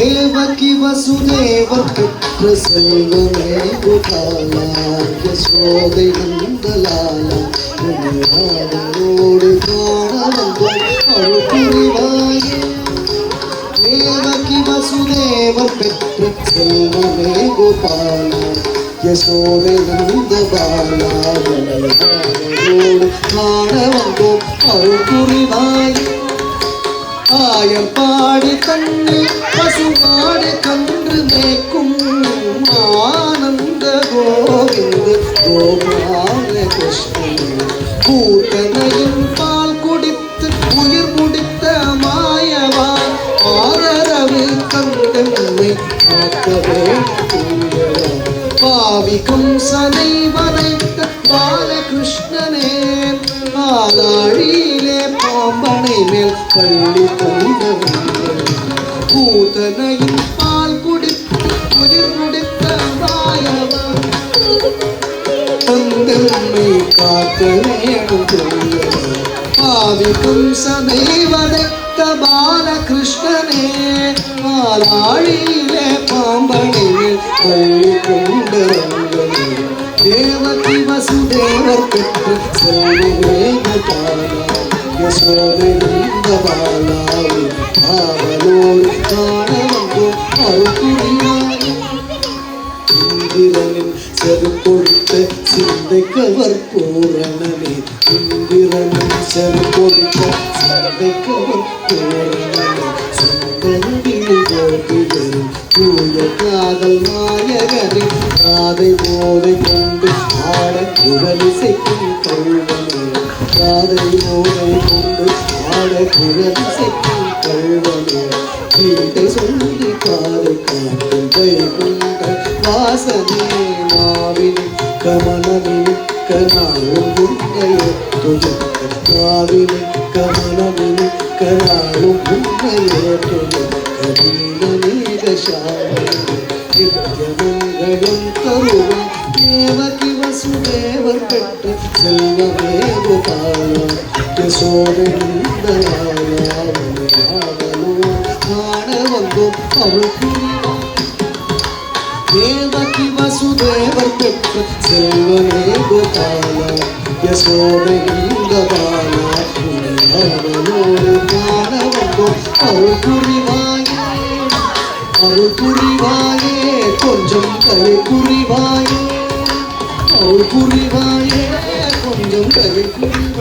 தேவகி வசுதேவர் பெற்ற செல்வமே கோபாலா யசோதை நந்தலாலா உன்னையோடு காண வந்தோம் அருள் புரிவாயே. தேவகி வசுதேவர் பெற்ற செல்வமே கோபாலா யசோதை நந்தபாலா உன்னையோடு காண வந்தோம் அருள் புரிவாயே. ஆயம் பாடி கண்ணு பசுமாடு கன்று மேய்க்கும் ஆனந்த கோவிந்த கோபால கிருஷ்ணன் கூட்டனையும் பால் குடித்து உயிர் முடித்த மாயவான் ஆதரவு கந்தன்மை காக்கவே பாவிக்கும் சனை வனைத்த பாலகிருஷ்ணனே பாலாழியிலே பாம்பனை மேல் பள்ளி கொண்டவர்கள் பூதனையும் பால் குடித்து உயிர் முடித்த மாயவன் தந்தன்மை காக்க வேண்டும். பாவிக்கும் சனை வதைத்த பாலகிருஷ்ணனே பாலாழியிலே பாம்பனை மேல் பள்ளி கொண்டவர்கள் தேவகி வசுதேவர் பெற்ற செல்வமே கோபாலா யசோதை நந்தபாலா அவளோடு காண வந்தோம் அருள் புரிவாயே. இந்திரனின் செருக்கொடுத்த சிந்தை கவர் பூரணனே இந்திரனின் செருக்கொடுத்த சிந்தை கவர் பூரணனே சுந்தரவிழி கோபிதரும் தூய காதல் நாயகனே காதை போதை கொண்டு ஆட குரலிசைக்கும் கல்வனே காதை போதை கொண்டு ஆட குரலிசைக்கும் கல்வனே கீதை சொல்லி காதை காட்டும் கை கொண்ட வாசனே நாவின் கமனமிக்க நாளும் உன்னையே துயக்க நாவின் கமனமிக்க நாளும் உன்னையே துயக்க நித்யமங்கலம் தருவம் தேவகி வசுதேவர் பெற்ற செல்வமே கோபாலா யசோதை நந்தலாலா காண வந்தோம் அருள் புரிவாயே. தேவகி வசுதேவர் பெற்ற செல்வமே கோபாலா யசோதை நந்தலாலா அவளோடு காண வந்தோம் அருள் புரிவாயே. அருள் புரிவாயே கொஞ்சம் கலை புரிவாயே அருள் புரிவாயே கொஞ்சம் கலை புரிவாயே.